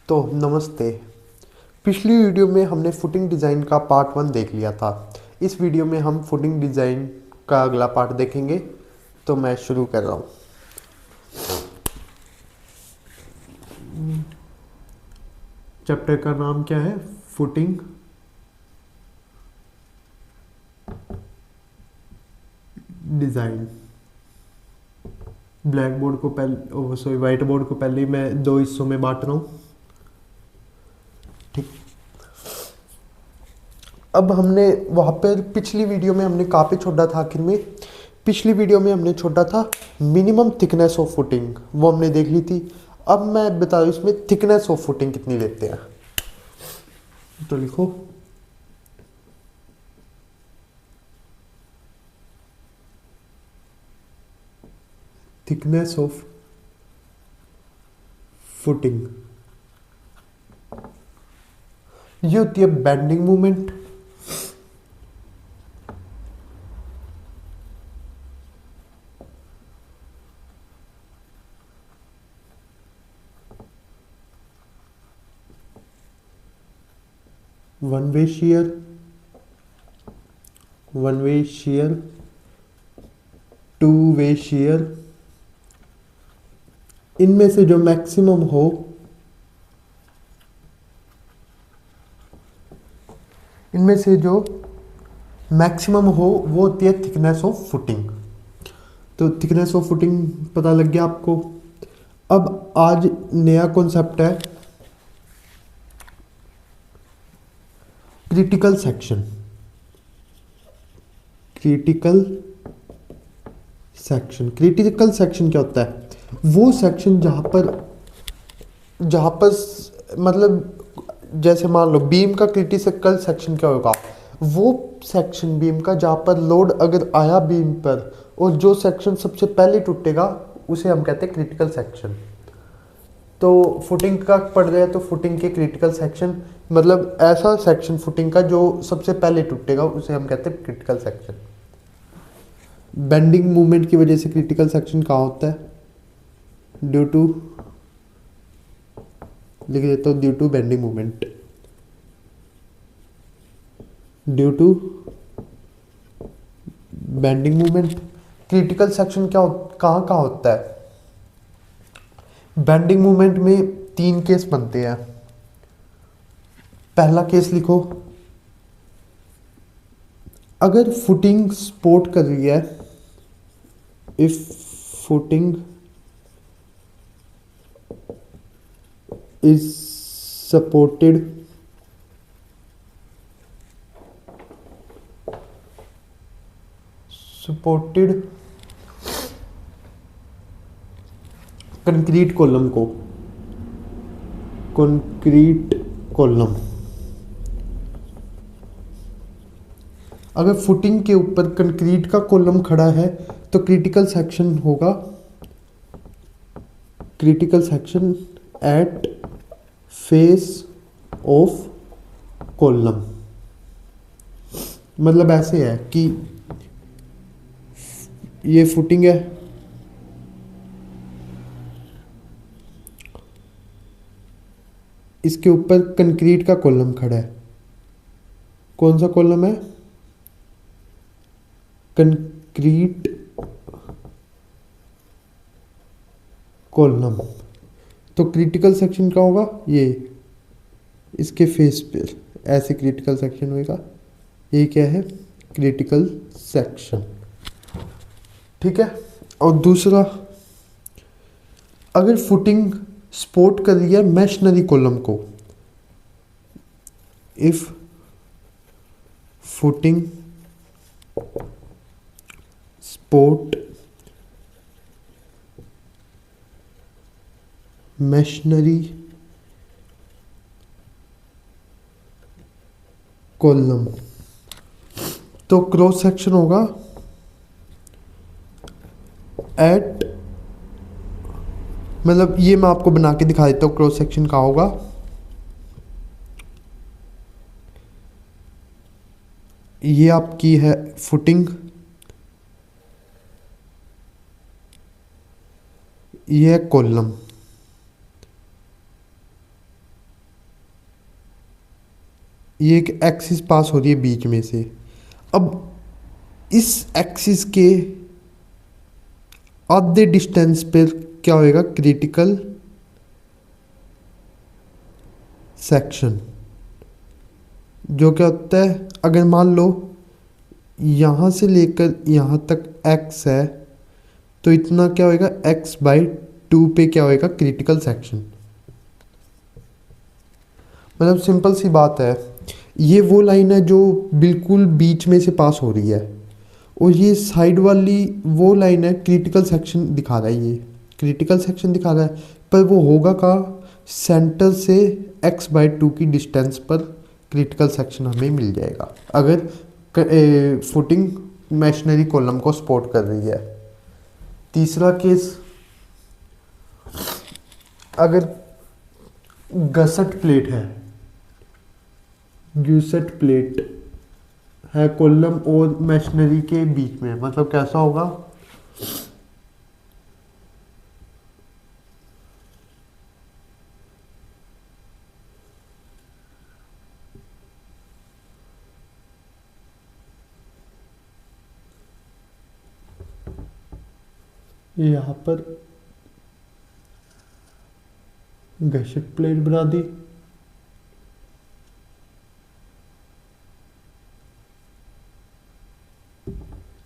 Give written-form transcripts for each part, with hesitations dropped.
तो नमस्ते। पिछली वीडियो में हमने फुटिंग डिज़ाइन का पार्ट 1 देख लिया था। इस वीडियो में हम फुटिंग डिज़ाइन का अगला पार्ट देखेंगे। तो मैं शुरू कर रहा हूँ। चैप्टर का नाम क्या है? Footing design. ब्लैक बोर्ड को पहले वाइट बोर्ड को पहले ही मैं दो हिस्सों में बांट रहा हूँ। ठीक। अब हमने वहाँ पर पिछली वीडियो में हमने कहाँ पे छोड़ा था आखिर में? पिछली वीडियो में हमने छोड़ा था मिनिमम थिकनेस ऑफ फुटिंग, वो हमने देख ली थी। अब मैं बता दूँ इसमें थिकनेस ऑफ फुटिंग कितनी लेते हैं। तो लिखो थिकनेस ऑफ फुटिंग। ये होती है bending movement. One way share, two way share. इनमें से जो मैक्सिमम हो वो होती है थिकनेस ऑफ फुटिंग। तो थिकनेस ऑफ फुटिंग पता लग गया आपको। अब आज नया कॉन्सेप्ट है क्रिटिकल सेक्शन। क्रिटिकल सेक्शन क्या होता है? वो सेक्शन मतलब जैसे मान लो बीम का क्रिटिकल सेक्शन क्या होगा? वो सेक्शन बीम का जहाँ पर लोड अगर आया बीम पर और जो सेक्शन सबसे पहले टूटेगा उसे हम कहते हैं क्रिटिकल सेक्शन। तो फुटिंग का पड़ गया तो फुटिंग के क्रिटिकल सेक्शन मतलब ऐसा सेक्शन फुटिंग का जो सबसे पहले टूटेगा उसे हम कहते हैं क्रिटिकल सेक्शन। बेंडिंग मूवमेंट की वजह से क्रिटिकल सेक्शन कहाँ होता है? ड्यू टू, लिख देता हूँ due to bending movement. Due to bending movement critical section कहाँ कहाँ होता है? बेंडिंग मूवमेंट में 3 केस बनते हैं। पहला केस लिखो, अगर फुटिंग सपोर्ट कर रही है, if footing is supported concrete column. अगर फुटिंग के ऊपर कंक्रीट का कॉलम खड़ा है तो critical section at face of column. मतलब ऐसे है कि ये फुटिंग है, इसके ऊपर कंक्रीट का कॉलम खड़ा है। कौन सा कॉलम है? Concrete column. तो क्रिटिकल सेक्शन क्या होगा? ये इसके फेस पे ऐसे क्रिटिकल सेक्शन होगा। ये क्या है? Critical section. ठीक है। और दूसरा, अगर फुटिंग सपोर्ट कर रही है मैशनरी कॉलम को, if footing support machinery column, तो क्रॉस सेक्शन होगा एट, मतलब ये मैं आपको बना के दिखा देता हूँ क्रॉस सेक्शन कहाँ होगा। ये आपकी है फुटिंग, ये है कॉलम। ये एक एक्सिस पास हो रही है बीच में से। अब इस एक्सिस के आधे डिस्टेंस पर क्या होएगा, क्रिटिकल सेक्शन। जो क्या होता है, अगर मान लो यहाँ से लेकर यहाँ तक x है, तो इतना क्या होएगा, x/2 पे क्या होएगा, क्रिटिकल सेक्शन। मतलब सिंपल सी बात है, ये वो लाइन है जो बिल्कुल बीच में से पास हो रही है, और ये साइड वाली वो लाइन है, क्रिटिकल सेक्शन दिखा रहा है, ये क्रिटिकल सेक्शन दिखा रहा है। पर वो होगा कहाँ, सेंटर से x/2 की डिस्टेंस पर क्रिटिकल सेक्शन हमें मिल जाएगा, अगर फुटिंग मैशनरी कॉलम को सपोर्ट कर रही है। तीसरा केस, अगर गसट प्लेट है, ग्यूसेट प्लेट है कॉलम और मैशनरी के बीच में, मतलब कैसा होगा, यहाँ पर गसट प्लेट बना दी,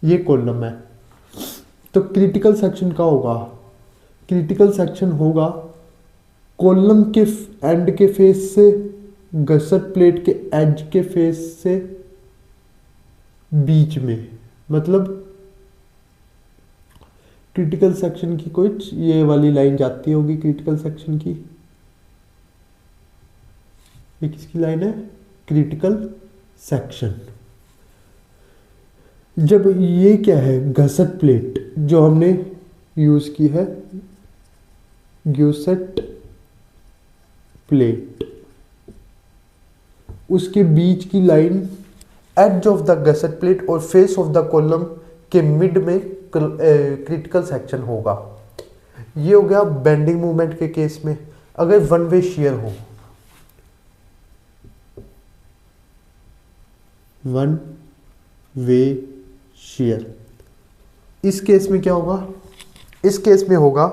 ये कॉलम है, तो क्रिटिकल सेक्शन का होगा, क्रिटिकल सेक्शन होगा कॉलम के एंड के फेस से गसट प्लेट के एज के फेस से बीच में। मतलब क्रिटिकल सेक्शन की कुछ ये वाली लाइन जाती होगी, क्रिटिकल सेक्शन की, ये किसकी लाइन है, क्रिटिकल सेक्शन। जब ये क्या है, गसट प्लेट जो हमने यूज की है, ग्यूसेट प्लेट, उसके बीच की line edge of the gusset plate और फेस ऑफ द कॉलम के मिड में क्रिटिकल सेक्शन होगा। ये हो गया बेंडिंग मूवमेंट के केस में। अगर वन वे शेयर हो, वन वे शेयर, इस केस में क्या होगा, इस केस में होगा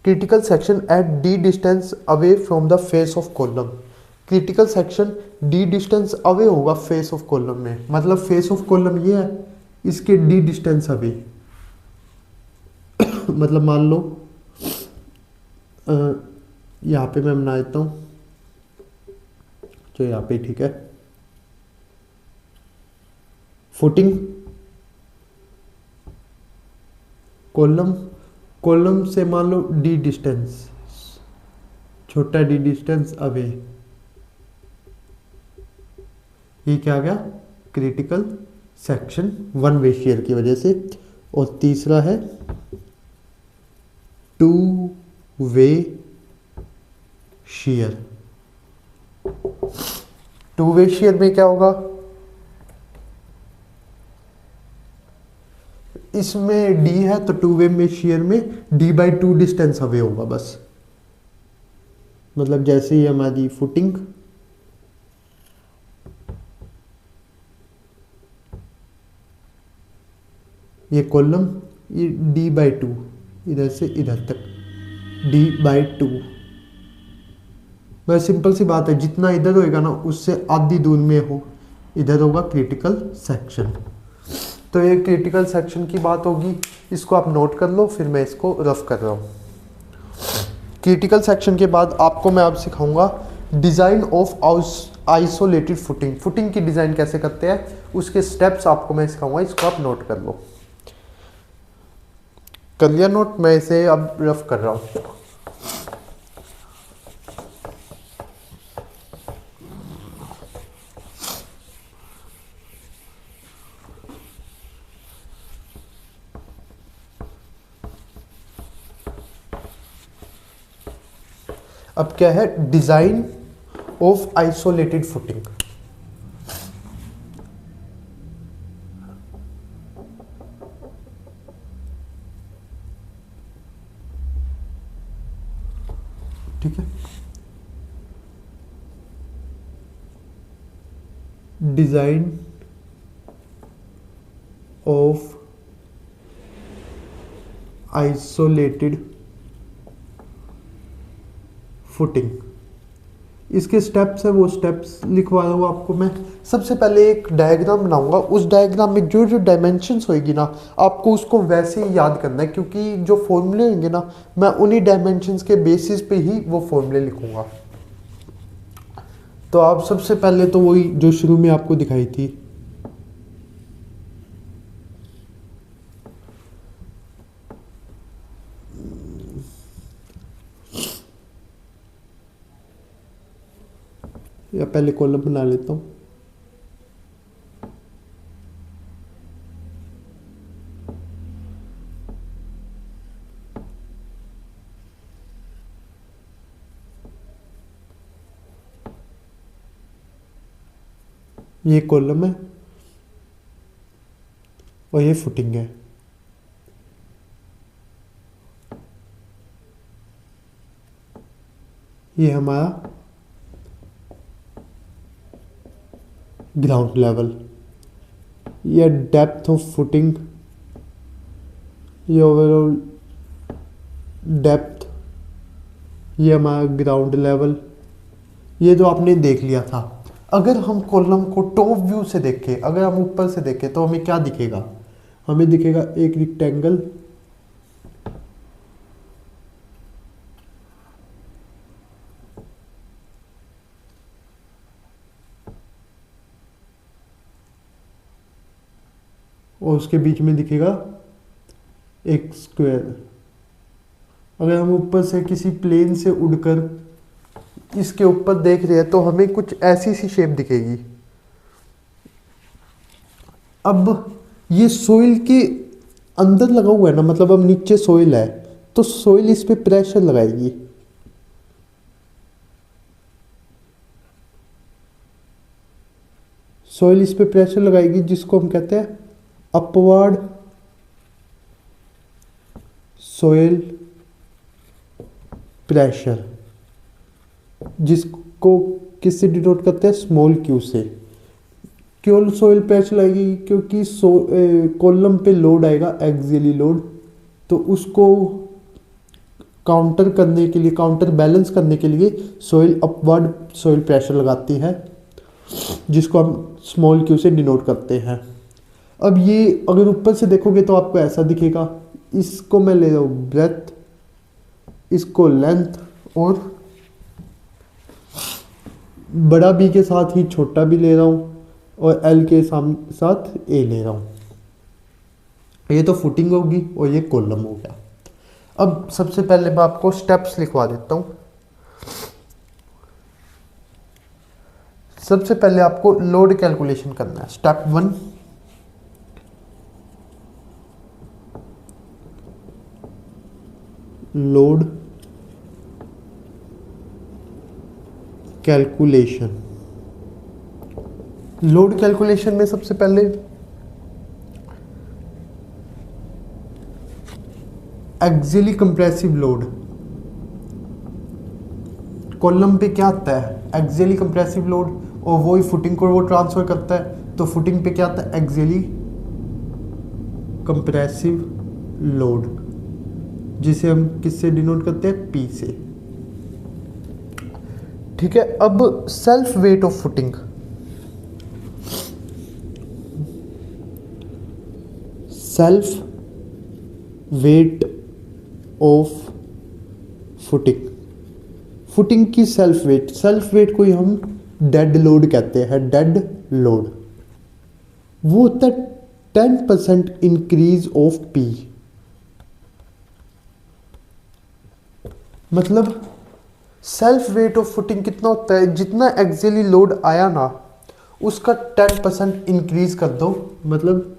critical section at d distance away from the face of column. Critical section d distance away होगा फेस ऑफ कॉलम में, मतलब फेस ऑफ कॉलम ये है, इसके डी डिस्टेंस अवे। मतलब मान लो यहाँ पे मैं बना देता हूँ, तो यहाँ पे ठीक है, फुटिंग कॉलम, कॉलम से मान लो डी डिस्टेंस, छोटा डी डिस्टेंस अवे, ये क्या आ गया, critical section one way share की वजह से। और तीसरा है two way share. Two way share में क्या होगा, इसमें डी है तो टू वे में शेयर में d/2 डिस्टेंस अवे होगा बस। मतलब जैसे ही हमारी फुटिंग ये कॉलम, ये d/2 इधर से इधर तक d/2, बस सिंपल सी बात है, जितना इधर होएगा ना उससे आधी दूर में हो, इधर होगा क्रिटिकल सेक्शन। तो ये क्रिटिकल सेक्शन की बात होगी, इसको आप नोट कर लो, फिर मैं इसको रफ कर रहा हूँ। क्रिटिकल सेक्शन के बाद आपको मैं अब सिखाऊंगा design of isolated footing. Footing की डिज़ाइन कैसे करते हैं उसके स्टेप्स आपको मैं सिखाऊंगा, इसको आप नोट कर लो। कर लिया नोट, मैं इसे अब रफ कर रहा हूँ। अब क्या है, डिजाइन ऑफ आइसोलेटेड फुटिंग। ठीक है, डिज़ाइन ऑफ आइसोलेटेड फुटिंग। इसके स्टेप्स है, वो स्टेप्स लिखवा रहा हूँ आपको मैं। सबसे पहले एक डायग्राम बनाऊंगा, उस डायग्राम में जो जो डायमेंशंस होएगी ना, आपको उसको वैसे ही याद करना है, क्योंकि जो फॉर्मूले होंगे ना, मैं उन्हीं डायमेंशंस के बेसिस पे ही वो फॉर्मूले लिखूंगा। तो आप सबसे पहले तो वही जो शुरू में आपको दिखाई थी, या पहले कॉलम बना लेता हूँ। ये कॉलम है और ये फुटिंग है। ये हमारा ग्राउंड लेवल, ये डेप्थ ऑफ फुटिंग, ये ओवरऑल डेप्थ, ये हमारा ग्राउंड लेवल। ये जो आपने देख लिया था। अगर हम कॉलम को टॉप व्यू से देखें, अगर हम ऊपर से देखें, तो हमें क्या दिखेगा? हमें दिखेगा एक रेक्टेंगल, और उसके बीच में दिखेगा एक स्क्वायर। अगर हम ऊपर से किसी प्लेन से उड़कर इसके ऊपर देख रहे हैं, तो हमें कुछ ऐसी सी शेप दिखेगी। अब ये सोइल के अंदर लगा हुआ है ना, मतलब अब नीचे सोइल है, तो सोइल इस पे प्रेशर लगाएगी। सोइल इस पे प्रेशर लगाएगी, जिसको हम कहते हैं अपवर्ड सोइल प्रेशर, जिसको किससे डिनोट करते हैं? स्मॉल क्यू से। क्यों सोइल प्रेशर लगेगी? क्योंकि कॉलम पे लोड आएगा, एक्सियली लोड, तो उसको काउंटर करने के लिए, काउंटर बैलेंस करने के लिए सोइल अपवर्ड सोइल प्रेशर लगाती है, जिसको हम स्मॉल क्यू से डिनोट करते हैं। अब ये अगर ऊपर से देखोगे तो आपको ऐसा दिखेगा। इसको मैं ले रहा हूँ ब्रेथ, इसको लेंथ, और बड़ा बी के साथ ही छोटा भी ले रहा हूँ, और एल के साथ ए ले रहा हूँ। ये तो फुटिंग होगी और ये कॉलम हो गया। अब सबसे पहले मैं आपको स्टेप्स लिखवा देता हूँ। सबसे पहले आपको लोड कैलकुलेशन करना है। Step 1, load calculation. Load calculation में सबसे पहले एक्सियली कंप्रेसिव लोड, कॉलम पे क्या आता है? एक्सियली कंप्रेसिव लोड, और वही फुटिंग को वो ट्रांसफर करता है। तो फुटिंग पे क्या आता है? एक्सियली कंप्रेसिव लोड, जिसे हम किससे डिनोट करते हैं? पी से। ठीक है। अब self weight of footing, self weight of footing, footing की सेल्फ वेट, सेल्फ वेट को ही हम डेड लोड कहते हैं। डेड लोड वो होता है 10% इंक्रीज ऑफ पी। मतलब सेल्फ वेट ऑफ फुटिंग कितना होता है? जितना एक्सियली लोड आया ना, उसका 10% इंक्रीज कर दो, मतलब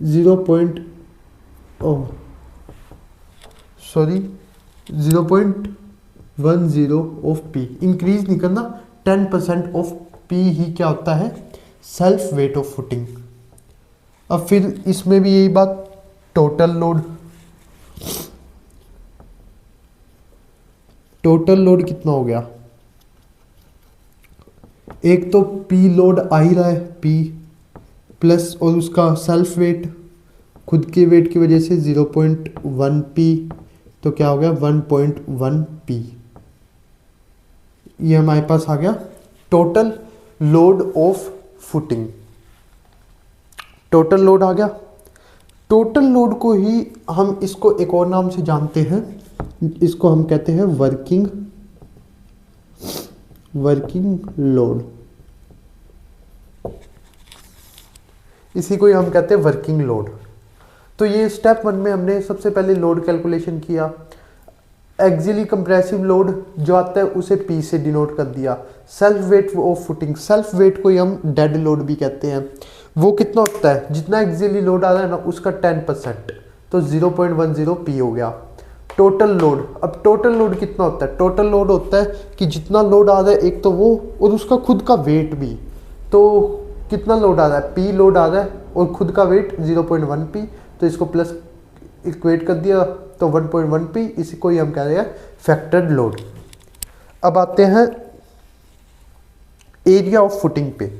0.10 ऑफ पी। इंक्रीज नहीं करना, 10% ऑफ पी ही क्या होता है? Self weight of footing. अब फिर इसमें भी यही बात, टोटल लोड, टोटल लोड कितना हो गया? एक तो पी लोड आ ही रहा है, पी प्लस और उसका सेल्फ वेट, खुद के वेट की वजह से 0.1 पी, तो क्या हो गया 1.1 पी। ये हमारे पास आ गया total load of footing. Total load आ गया। टोटल लोड को ही हम इसको एक और नाम से जानते हैं, इसको हम कहते हैं वर्किंग लोड। इसी को ही हम कहते हैं वर्किंग लोड। तो ये स्टेप 1 में हमने सबसे पहले लोड कैलकुलेशन किया। एक्सियली कंप्रेसिव लोड जो आता है उसे P से डिनोट कर दिया। Self weight of footing, self weight को ही हम डेड लोड भी कहते हैं। वो कितना होता है, जितना एक्सियली लोड आ रहा है ना उसका 10%, तो 0.10 P हो गया। टोटल लोड, अब टोटल लोड कितना होता है, टोटल लोड होता है कि जितना लोड आ रहा है एक तो वो और उसका खुद का वेट भी। तो कितना लोड आ रहा है, P लोड आ रहा है और खुद का वेट 0.1 P, तो इसको प्लस इक्वेट कर दिया तो 1.1 P, इसी को ही हम कह रहे हैं फैक्टर्ड लोड। अब आते हैं एरिया ऑफ फुटिंग पे।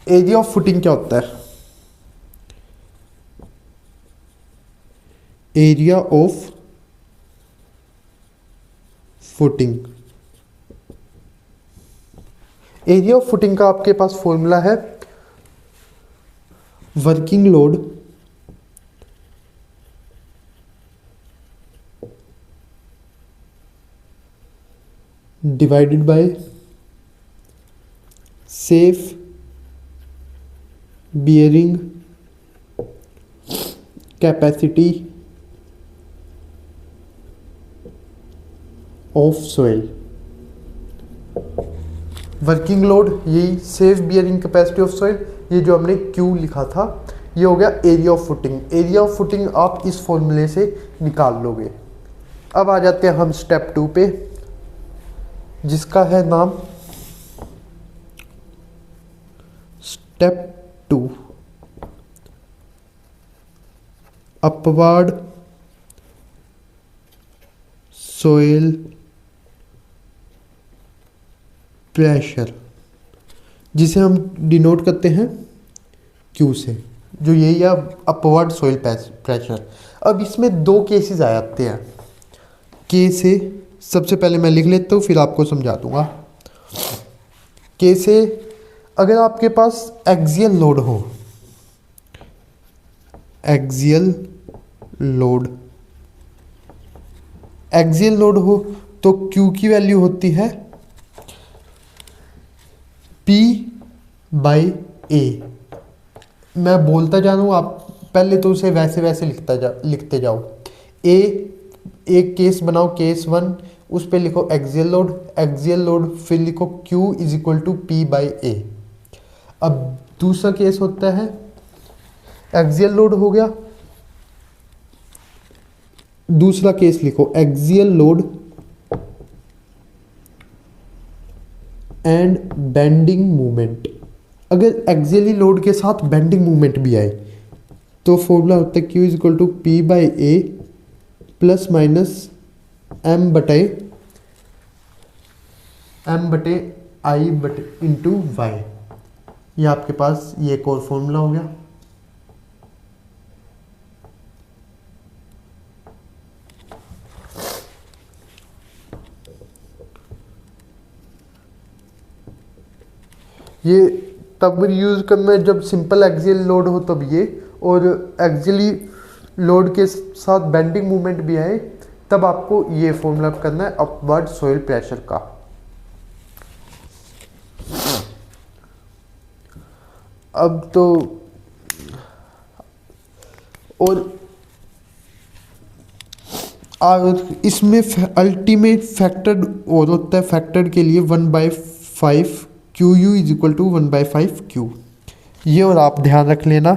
एरिया ऑफ फुटिंग क्या होता है, area of footing, area of footing का आपके पास फॉर्मूला है working load divided by safe bearing capacity of soil. Working load यही safe bearing capacity of soil, ये जो हमने Q लिखा था ये हो गया area of footing. Area of footing आप इस फॉर्मूले से निकाल लोगे। अब आ जाते हैं हम स्टेप 2 पे, जिसका है नाम स्टेप 2 अपवर्ड सॉइल प्रेशर, जिसे हम डिनोट करते हैं Q से, जो यही है अपवर्ड सॉइल प्रेशर। अब इसमें दो केसेस आ जाते हैं। से सबसे पहले मैं लिख लेता हूँ फिर आपको समझा दूंगा। से अगर आपके पास एक्सियल लोड हो, एक्सियल लोड हो तो Q की वैल्यू होती है P/A। मैं बोलता जा रहा हूँ, आप पहले तो उसे वैसे वैसे लिखते जाओ। एक केस बनाओ, केस 1, उस पे लिखो एक्सियल लोड, फिर लिखो Q = P/A। अब दूसरा केस होता है एक्सियल लोड हो गया, दूसरा केस लिखो axial load and bending movement. अगर एक्सियली लोड के साथ बेंडिंग मूवमेंट भी आए तो फॉर्मूला होता है Q = P/A plus minus M/I/y। ये आपके पास ये एक और फॉर्मूला हो गया। ये तब यूज़ करना है जब सिंपल एक्सियल लोड हो तब ये, और एक्सियली लोड के साथ बेंडिंग मूवमेंट भी आए तब आपको ये फॉर्मूला करना है अपवर्ड सॉइल प्रेशर का। अब तो और इसमें अल्टीमेट फैक्टर और होता है, फैक्टर के लिए 1/5 QU = 1/5 Q। ये और आप ध्यान रख लेना।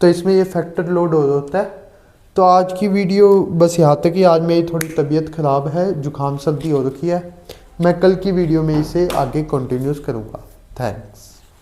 तो इसमें ये फैक्टर लोड हो होता है। तो आज की वीडियो बस यहाँ तक ही। आज मेरी थोड़ी तबीयत ख़राब है, जुकाम सर्दी हो रखी है। मैं कल की वीडियो में इसे आगे कंटिन्यूस करूँगा। थैंक्स।